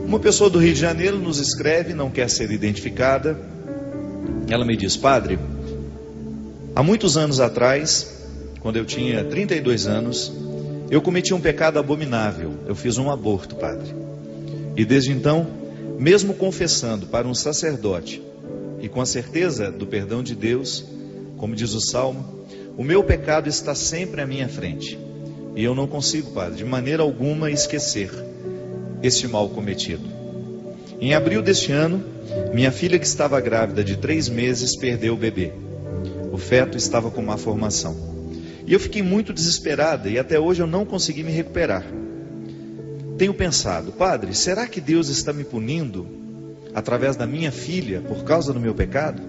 Uma pessoa do Rio de Janeiro nos escreve, não quer ser identificada. Ela me diz: padre, há muitos anos atrás, quando eu tinha 32 anos, eu cometi um pecado abominável. Eu fiz um aborto, padre. E desde então, mesmo confessando para um sacerdote e com a certeza do perdão de Deus, como diz o Salmo, o meu pecado está sempre à minha frente. E eu não consigo, padre, de maneira alguma esquecer este mal cometido. Em abril deste ano, minha filha, que estava grávida de 3 meses, perdeu o bebê. O feto estava com má formação. E eu fiquei muito desesperada e até hoje eu não consegui me recuperar. Tenho pensado: padre, será que Deus está me punindo através da minha filha por causa do meu pecado?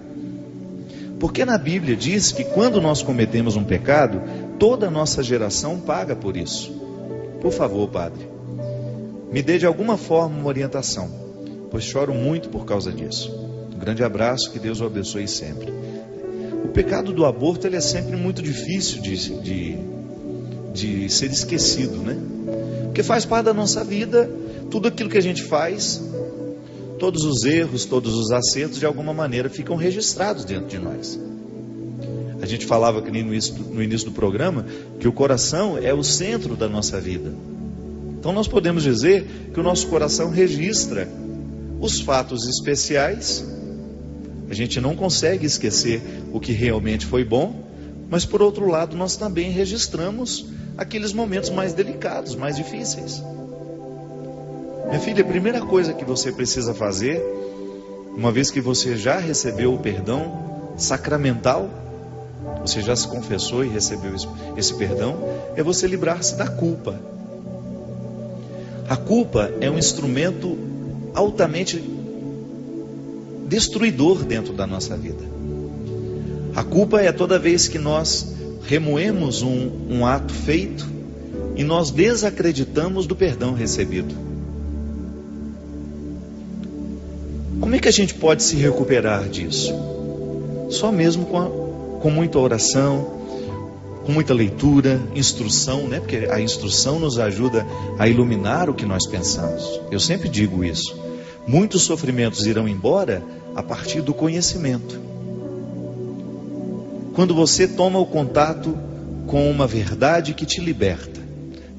Porque na Bíblia diz que quando nós cometemos um pecado, toda a nossa geração paga por isso. Por favor, padre, me dê de alguma forma uma orientação, pois choro muito por causa disso. Um grande abraço, que Deus o abençoe sempre. O pecado do aborto, ele é sempre muito difícil de ser esquecido, né? Porque faz parte da nossa vida. Tudo aquilo que a gente faz, todos os erros, todos os acertos, de alguma maneira ficam registrados dentro de nós. A gente falava aqui no início do programa que o coração é o centro da nossa vida. Então nós podemos dizer que o nosso coração registra os fatos especiais. A gente não consegue esquecer o que realmente foi bom, mas por outro lado nós também registramos aqueles momentos mais delicados, mais difíceis. Minha filha, a primeira coisa que você precisa fazer, uma vez que você já recebeu o perdão sacramental, você já se confessou e recebeu esse perdão, é você livrar-se da culpa. A culpa é um instrumento altamente destruidor dentro da nossa vida. A culpa é toda vez que nós remoemos um ato feito e nós desacreditamos do perdão recebido. Como é que a gente pode se recuperar disso? Só mesmo com muita oração, com muita leitura, instrução, né? Porque a instrução nos ajuda a iluminar o que nós pensamos. Eu sempre digo isso. Muitos sofrimentos irão embora a partir do conhecimento. Quando você toma o contato com uma verdade que te liberta.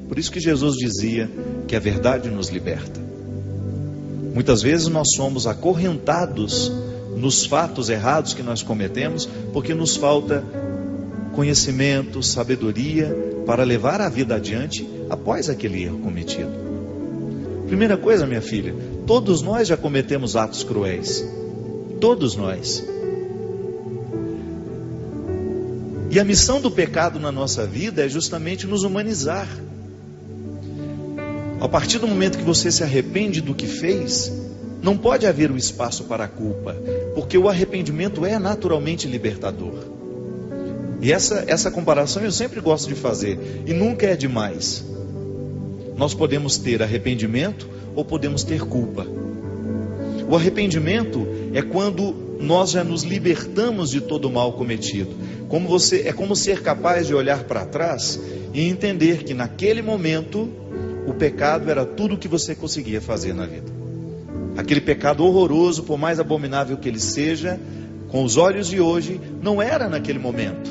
Por isso que Jesus dizia que a verdade nos liberta. Muitas vezes nós somos acorrentados nos fatos errados que nós cometemos, porque nos falta conhecimento, sabedoria para levar a vida adiante após aquele erro cometido. Primeira coisa, minha filha, todos nós já cometemos atos cruéis. Todos nós. E a missão do pecado na nossa vida é justamente nos humanizar. A partir do momento que você se arrepende do que fez, não pode haver um espaço para a culpa, porque o arrependimento é naturalmente libertador. E essa comparação eu sempre gosto de fazer, e nunca é demais. Nós podemos ter arrependimento ou podemos ter culpa. O arrependimento é quando nós já nos libertamos de todo o mal cometido. É como ser capaz de olhar para trás e entender que naquele momento o pecado era tudo o que você conseguia fazer na vida. Aquele pecado horroroso, por mais abominável que ele seja, com os olhos de hoje, não era naquele momento.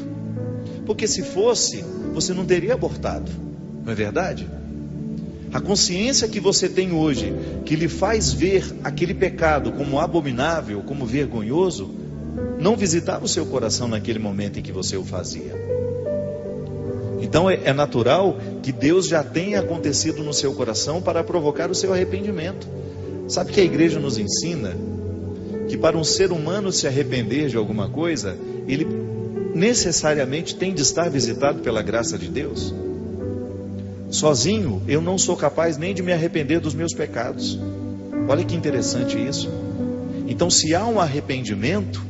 Porque se fosse, você não teria abortado, não é verdade? A consciência que você tem hoje, que lhe faz ver aquele pecado como abominável, como vergonhoso, não visitava o seu coração naquele momento em que você o fazia. Então é natural que Deus já tenha acontecido no seu coração para provocar o seu arrependimento. Sabe que a igreja nos ensina que para um ser humano se arrepender de alguma coisa, ele necessariamente tem de estar visitado pela graça de Deus. Sozinho eu não sou capaz nem de me arrepender dos meus pecados. Olha que interessante isso. Então, se há um arrependimento,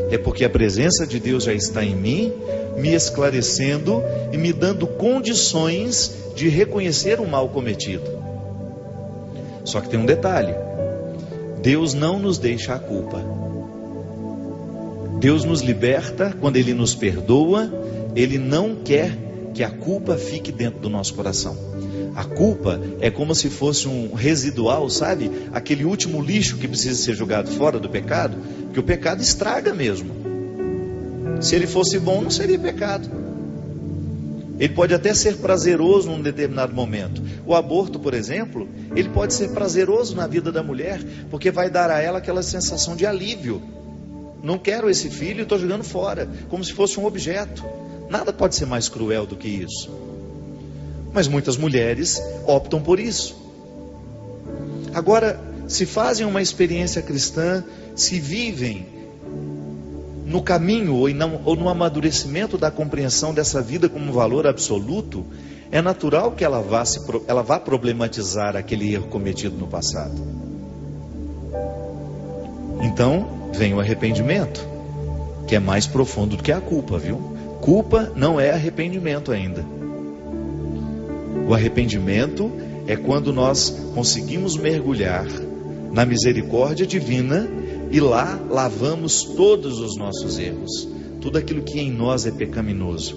é porque a presença de Deus já está em mim, me esclarecendo e me dando condições de reconhecer o mal cometido. Só que tem um detalhe: Deus não nos deixa a culpa. Deus nos liberta quando Ele nos perdoa. Ele não quer que a culpa fique dentro do nosso coração. A culpa é como se fosse um residual, sabe? Aquele último lixo que precisa ser jogado fora do pecado, que o pecado estraga mesmo. Se ele fosse bom, não seria pecado. Ele pode até ser prazeroso num determinado momento. O aborto, por exemplo, ele pode ser prazeroso na vida da mulher, porque vai dar a ela aquela sensação de alívio. Não quero esse filho, estou jogando fora, como se fosse um objeto. Nada pode ser mais cruel do que isso. Mas muitas mulheres optam por isso. Agora, se fazem uma experiência cristã, se vivem no caminho ou no amadurecimento da compreensão dessa vida como um valor absoluto, é natural que ela vá problematizar aquele erro cometido no passado. Então, vem o arrependimento, que é mais profundo do que a culpa, viu? Culpa não é arrependimento ainda. O arrependimento é quando nós conseguimos mergulhar na misericórdia divina e lá lavamos todos os nossos erros, tudo aquilo que em nós é pecaminoso.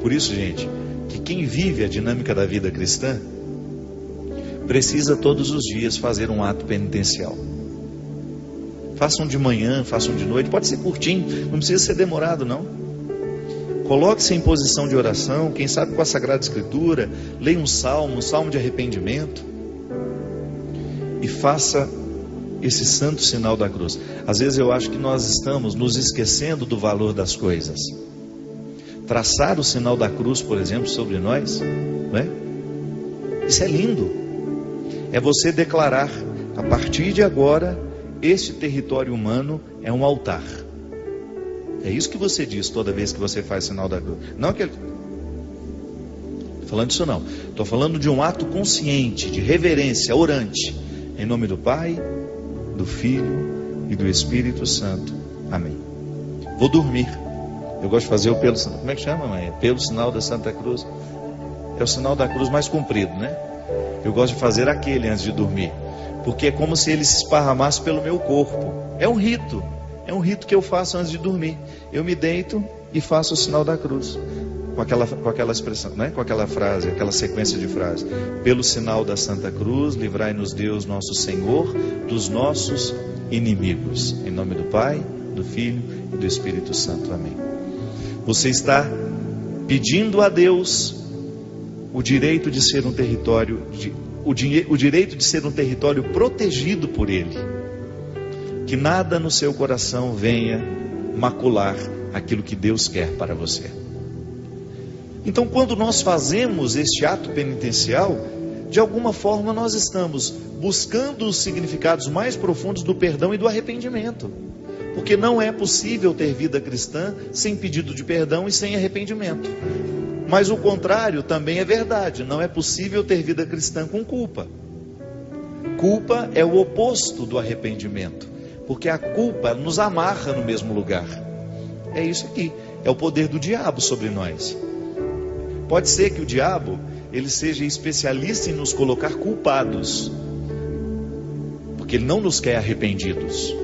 Por isso, gente, que quem vive a dinâmica da vida cristã precisa todos os dias fazer um ato penitencial. Façam de manhã, façam de noite, pode ser curtinho, não precisa ser demorado não. Coloque-se em posição de oração, quem sabe com a Sagrada Escritura, leia um salmo de arrependimento e faça esse santo sinal da cruz. Às vezes eu acho que nós estamos nos esquecendo do valor das coisas. Traçar o sinal da cruz, por exemplo, sobre nós, não é? Isso é lindo. É você declarar, a partir de agora, este território humano é um altar. É isso que você diz toda vez que você faz sinal da cruz. Não aquele... Falando disso não. Estou falando de um ato consciente, de reverência, orante. Em nome do Pai, do Filho e do Espírito Santo. Amém. Vou dormir. Eu gosto de fazer o pelo... Como é que chama, mãe? Pelo sinal da Santa Cruz. É o sinal da cruz mais comprido, né? Eu gosto de fazer aquele antes de dormir. Porque é como se ele se esparramasse pelo meu corpo. É um rito. É um rito que eu faço antes de dormir. Eu me deito e faço o sinal da cruz. Com aquela expressão, né? Com aquela frase, aquela sequência de frases. Pelo sinal da Santa Cruz, livrai-nos Deus nosso Senhor dos nossos inimigos. Em nome do Pai, do Filho e do Espírito Santo. Amém. Você está pedindo a Deus o direito de ser um território, o direito de ser um território protegido por Ele. Que nada no seu coração venha macular aquilo que Deus quer para você. Então, quando nós fazemos este ato penitencial, de alguma forma nós estamos buscando os significados mais profundos do perdão e do arrependimento. Porque não é possível ter vida cristã sem pedido de perdão e sem arrependimento. Mas o contrário também é verdade, não é possível ter vida cristã com culpa. Culpa é o oposto do arrependimento. Porque a culpa nos amarra no mesmo lugar. É isso aqui. É o poder do diabo sobre nós. Pode ser que o diabo ele seja especialista em nos colocar culpados. Porque ele não nos quer arrependidos.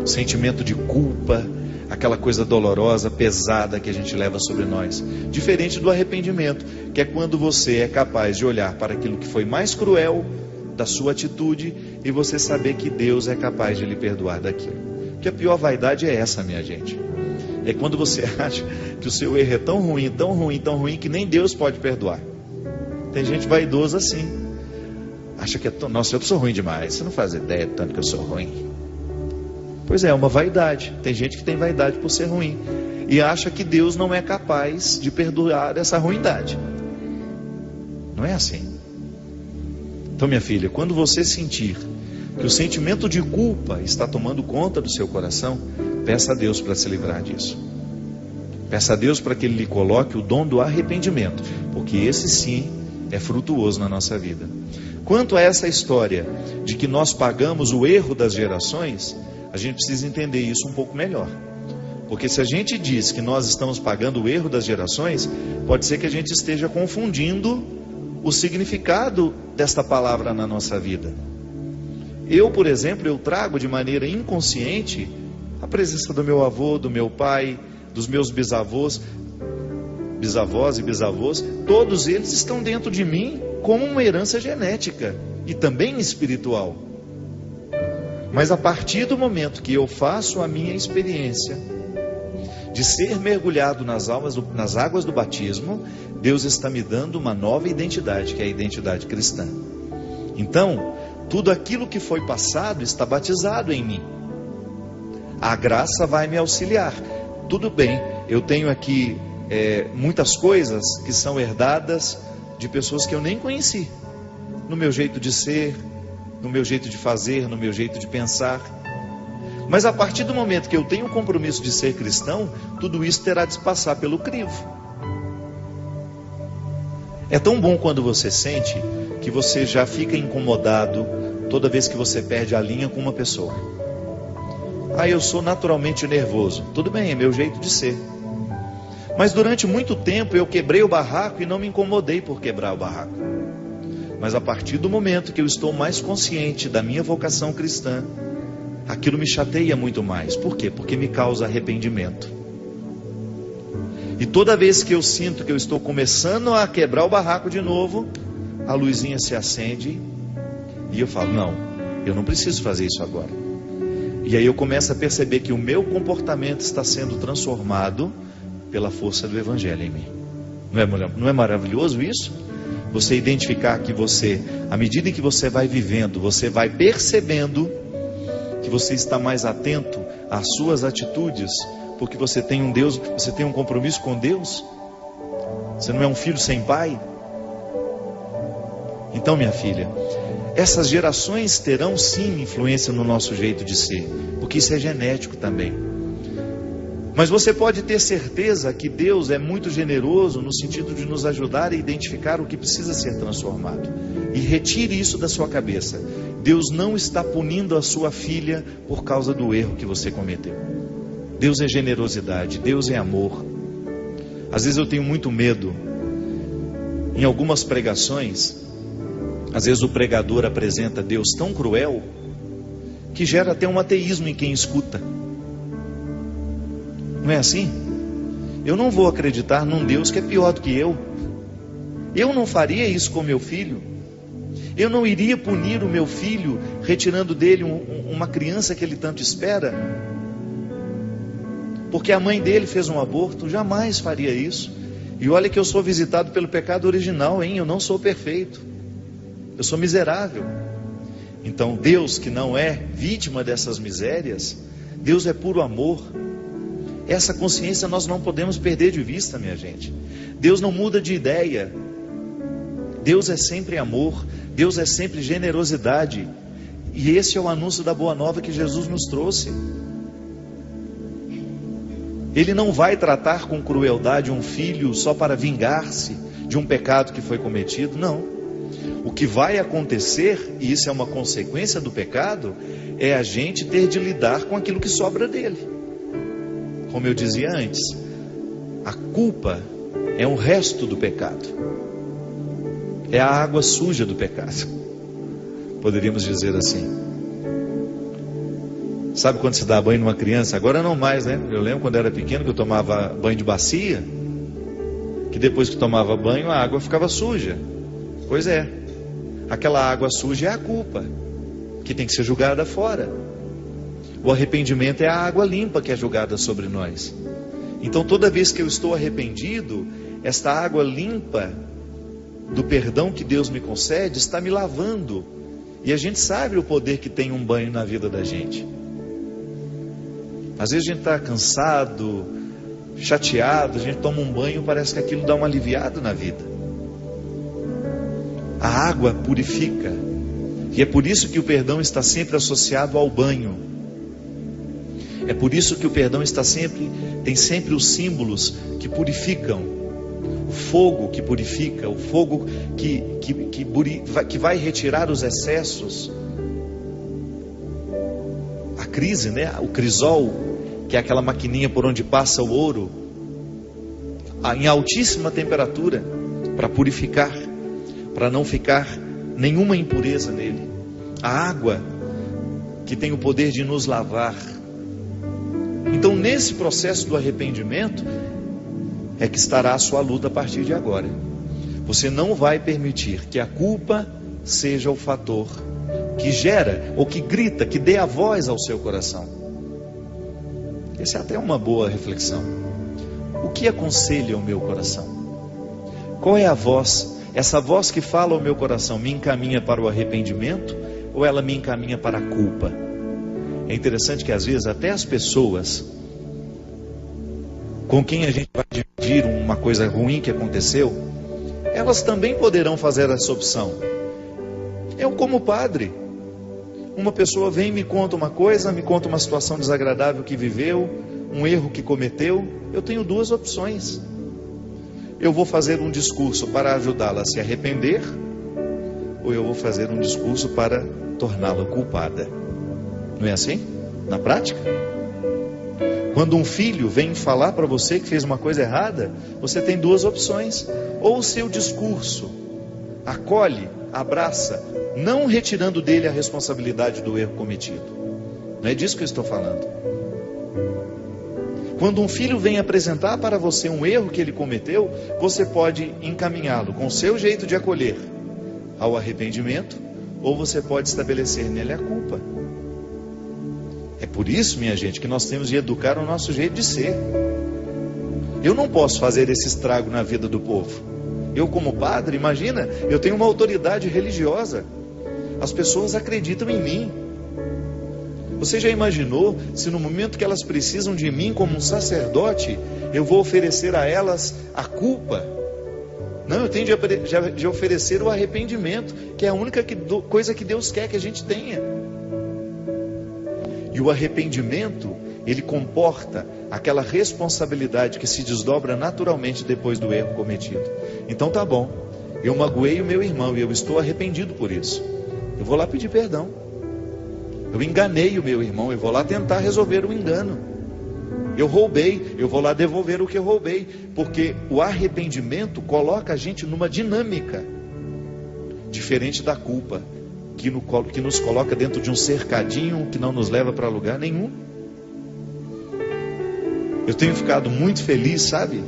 O sentimento de culpa, aquela coisa dolorosa, pesada que a gente leva sobre nós. Diferente do arrependimento, que é quando você é capaz de olhar para aquilo que foi mais cruel da sua atitude e você saber que Deus é capaz de lhe perdoar daquilo. Porque a pior vaidade é essa, minha gente. É quando você acha que o seu erro é tão ruim, tão ruim, tão ruim que nem Deus pode perdoar. Tem gente vaidosa assim. Acha que nossa, eu sou ruim demais. Você não faz ideia do tanto que eu sou ruim. Pois é uma vaidade. Tem gente que tem vaidade por ser ruim e acha que Deus não é capaz de perdoar essa ruindade. Não é assim. Então, minha filha, quando você sentir que o sentimento de culpa está tomando conta do seu coração, peça a Deus para se livrar disso. Peça a Deus para que Ele lhe coloque o dom do arrependimento, porque esse sim é frutuoso na nossa vida. Quanto a essa história de que nós pagamos o erro das gerações, a gente precisa entender isso um pouco melhor. Porque se a gente diz que nós estamos pagando o erro das gerações, pode ser que a gente esteja confundindo o significado desta palavra na nossa vida. Eu, por exemplo, eu trago de maneira inconsciente a presença do meu avô, do meu pai, dos meus bisavós. bisavós e bisavôs, todos eles estão dentro de mim como uma herança genética e também espiritual. Mas a partir do momento que eu faço a minha experiência de ser mergulhado nas águas do batismo, Deus está me dando uma nova identidade, que é a identidade cristã. Então, tudo aquilo que foi passado está batizado em mim. A graça vai me auxiliar. Tudo bem, eu tenho aqui muitas coisas que são herdadas de pessoas que eu nem conheci, no meu jeito de ser, no meu jeito de fazer, no meu jeito de pensar. Mas a partir do momento que eu tenho o compromisso de ser cristão, tudo isso terá de passar pelo crivo. É tão bom quando você sente que você já fica incomodado toda vez que você perde a linha com uma pessoa. Eu sou naturalmente nervoso. Tudo bem, é meu jeito de ser. Mas durante muito tempo eu quebrei o barraco e não me incomodei por quebrar o barraco. Mas a partir do momento que eu estou mais consciente da minha vocação cristã, aquilo me chateia muito mais. Por quê? Porque me causa arrependimento. E toda vez que eu sinto que eu estou começando a quebrar o barraco de novo, a luzinha se acende e eu falo, não, eu não preciso fazer isso agora. E aí eu começo a perceber que o meu comportamento está sendo transformado pela força do Evangelho em mim. Não é maravilhoso isso? Você identificar que você, à medida em que você vai vivendo, você vai percebendo que você está mais atento às suas atitudes, porque você tem um Deus, você tem um compromisso com Deus. Você não é um filho sem pai. Então, minha filha, essas gerações terão sim influência no nosso jeito de ser, porque isso é genético também. Mas você pode ter certeza que Deus é muito generoso no sentido de nos ajudar a identificar o que precisa ser transformado. E retire isso da sua cabeça. Deus não está punindo a sua filha por causa do erro que você cometeu. Deus é generosidade, Deus é amor. Às vezes eu tenho muito medo. Em algumas pregações, às vezes o pregador apresenta Deus tão cruel que gera até um ateísmo em quem escuta. Não é assim? Eu não vou acreditar num Deus que é pior do que eu. Eu não faria isso com meu filho. Eu não iria punir o meu filho retirando dele uma criança que ele tanto espera, porque a mãe dele fez um aborto. Jamais faria isso. E olha que eu sou visitado pelo pecado original, hein? Eu não sou perfeito. Eu sou miserável. Então Deus, que não é vítima dessas misérias, Deus é puro amor. Essa consciência nós não podemos perder de vista, minha gente. Deus não muda de ideia. Deus é sempre amor. Deus é sempre generosidade. E esse é o anúncio da boa nova que Jesus nos trouxe. Ele não vai tratar com crueldade um filho só para vingar-se de um pecado que foi cometido. Não. O que vai acontecer, e isso é uma consequência do pecado, é a gente ter de lidar com aquilo que sobra dele. Como eu dizia antes, a culpa é um resto do pecado. É a água suja do pecado. Poderíamos dizer assim. Sabe quando se dá banho numa criança? Agora não mais, né? Eu lembro quando era pequeno que eu tomava banho de bacia, que depois que tomava banho a água ficava suja. Pois é. Aquela água suja é a culpa, que tem que ser jogada fora. O arrependimento é a água limpa que é jogada sobre nós. Então toda vez que eu estou arrependido, esta água limpa do perdão que Deus me concede está me lavando. E a gente sabe o poder que tem um banho na vida da gente. Às vezes a gente está cansado, chateado, a gente toma um banho, parece que aquilo dá uma aliviada na vida. A água purifica. E é por isso que o perdão está sempre associado ao banho. É por isso que o perdão tem sempre os símbolos que purificam. O fogo que purifica, o fogo que vai retirar os excessos. A crise, né? O crisol, que é aquela maquininha por onde passa o ouro, em altíssima temperatura, para purificar, para não ficar nenhuma impureza nele. A água, que tem o poder de nos lavar. Então, nesse processo do arrependimento, é que estará a sua luta a partir de agora. Você não vai permitir que a culpa seja o fator que gera ou que grita, que dê a voz ao seu coração. Essa é até uma boa reflexão. O que aconselha o meu coração? Qual é a voz? Essa voz que fala ao meu coração me encaminha para o arrependimento ou ela me encaminha para a culpa? É interessante que às vezes até as pessoas com quem a gente vai dividir uma coisa ruim que aconteceu, elas também poderão fazer essa opção. Eu, como padre, uma pessoa vem e me conta uma coisa, me conta uma situação desagradável que viveu, um erro que cometeu. Eu tenho duas opções. Eu vou fazer um discurso para ajudá-la a se arrepender, ou eu vou fazer um discurso para torná-la culpada. Não é assim? Na prática? Quando um filho vem falar para você que fez uma coisa errada, você tem duas opções. Ou o seu discurso acolhe, abraça, não retirando dele a responsabilidade do erro cometido. Não é disso que eu estou falando. Quando um filho vem apresentar para você um erro que ele cometeu, você pode encaminhá-lo com o seu jeito de acolher ao arrependimento, ou você pode estabelecer nele a culpa. É por isso, minha gente, que nós temos de educar o nosso jeito de ser. Eu não posso fazer esse estrago na vida do povo. Eu, como padre, imagina, eu tenho uma autoridade religiosa. As pessoas acreditam em mim. Você já imaginou se no momento que elas precisam de mim como um sacerdote, eu vou oferecer a elas a culpa? Não, eu tenho de oferecer o arrependimento, que é a única coisa que Deus quer que a gente tenha. E o arrependimento, ele comporta aquela responsabilidade que se desdobra naturalmente depois do erro cometido. Então tá bom, eu magoei o meu irmão e eu estou arrependido por isso. Eu vou lá pedir perdão. Eu enganei o meu irmão, eu vou lá tentar resolver o engano. Eu roubei, eu vou lá devolver o que eu roubei. Porque o arrependimento coloca a gente numa dinâmica diferente da culpa, que nos coloca dentro de um cercadinho que não nos leva para lugar nenhum. Eu tenho ficado muito feliz, sabe,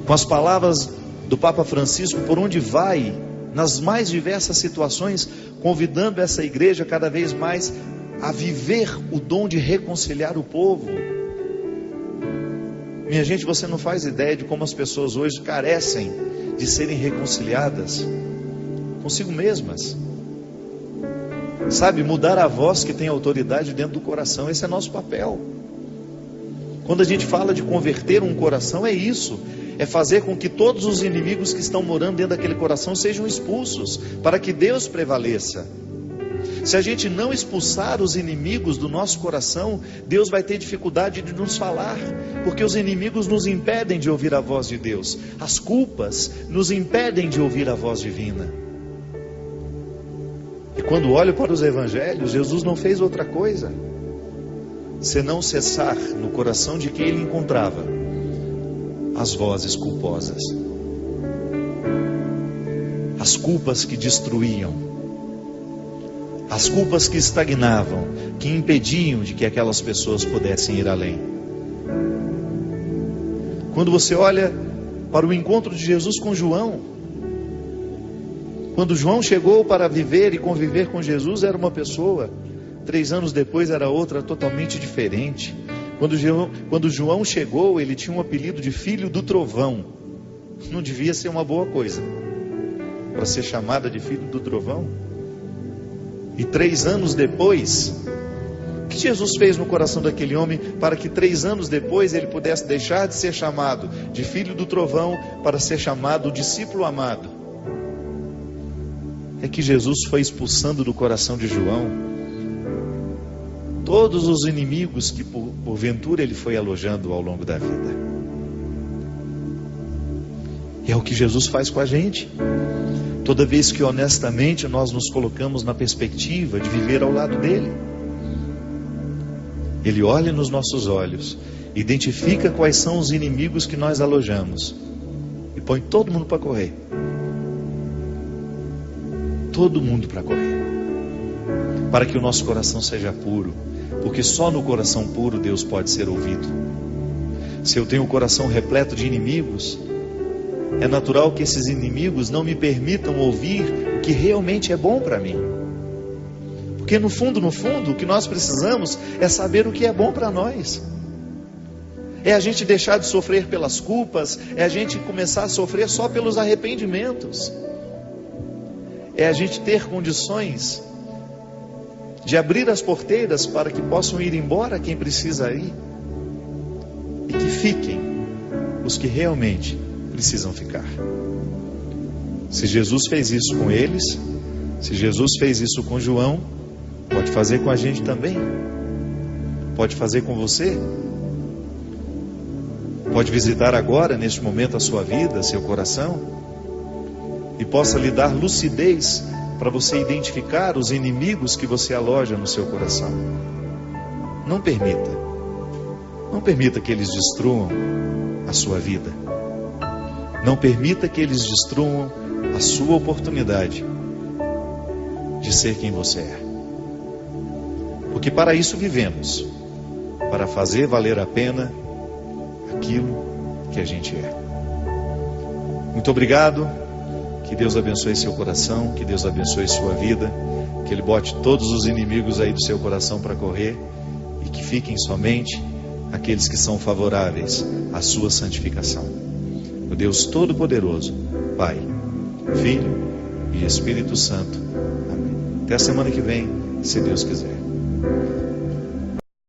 com as palavras do Papa Francisco, por onde vai, nas mais diversas situações, convidando essa igreja cada vez mais a viver o dom de reconciliar o povo. Minha gente, você não faz ideia de como as pessoas hoje carecem de serem reconciliadas consigo mesmas. Sabe, mudar a voz que tem autoridade dentro do coração, esse é nosso papel. Quando a gente fala de converter um coração, é isso. É fazer com que todos os inimigos que estão morando dentro daquele coração sejam expulsos, para que Deus prevaleça. Se a gente não expulsar os inimigos do nosso coração, Deus vai ter dificuldade de nos falar, porque os inimigos nos impedem de ouvir a voz de Deus. As culpas nos impedem de ouvir a voz divina. E quando olho para os evangelhos, Jesus não fez outra coisa senão cessar no coração de quem ele encontrava as vozes culposas, as culpas que destruíam, as culpas que estagnavam, que impediam de que aquelas pessoas pudessem ir além. Quando você olha para o encontro de Jesus com João, quando João chegou para viver e conviver com Jesus, era uma pessoa, 3 anos depois era outra totalmente diferente. Quando João chegou, ele tinha um apelido de filho do trovão. Não devia ser uma boa coisa para ser chamada de filho do trovão. E 3 anos depois, o que Jesus fez no coração daquele homem para que 3 anos depois ele pudesse deixar de ser chamado de filho do trovão para ser chamado discípulo amado? É que Jesus foi expulsando do coração de João todos os inimigos que porventura ele foi alojando ao longo da vida. É o que Jesus faz com a gente. Toda vez que honestamente nós nos colocamos na perspectiva de viver ao lado dele, ele olha nos nossos olhos, identifica quais são os inimigos que nós alojamos e põe todo mundo para correr. Todo mundo para correr, para que o nosso coração seja puro, porque só no coração puro Deus pode ser ouvido. Se eu tenho o coração repleto de inimigos, é natural que esses inimigos não me permitam ouvir o que realmente é bom para mim. Porque no fundo, o que nós precisamos é saber o que é bom para nós. É a gente deixar de sofrer pelas culpas, é a gente começar a sofrer só pelos arrependimentos. É a gente ter condições de abrir as porteiras para que possam ir embora quem precisa ir, e que fiquem os que realmente precisam ficar. Se Jesus fez isso com eles, se Jesus fez isso com João, pode fazer com a gente também. Pode fazer com você. Pode visitar agora, neste momento, a sua vida, seu coração, e possa lhe dar lucidez para você identificar os inimigos que você aloja no seu coração. Não permita que eles destruam a sua vida. Não permita que eles destruam a sua oportunidade de ser quem você é. Porque para isso vivemos, para fazer valer a pena aquilo que a gente é. Muito obrigado. Que Deus abençoe seu coração, que Deus abençoe sua vida, que Ele bote todos os inimigos aí do seu coração para correr, e que fiquem somente aqueles que são favoráveis à sua santificação. O Deus Todo-Poderoso, Pai, Filho e Espírito Santo. Amém. Até a semana que vem, se Deus quiser.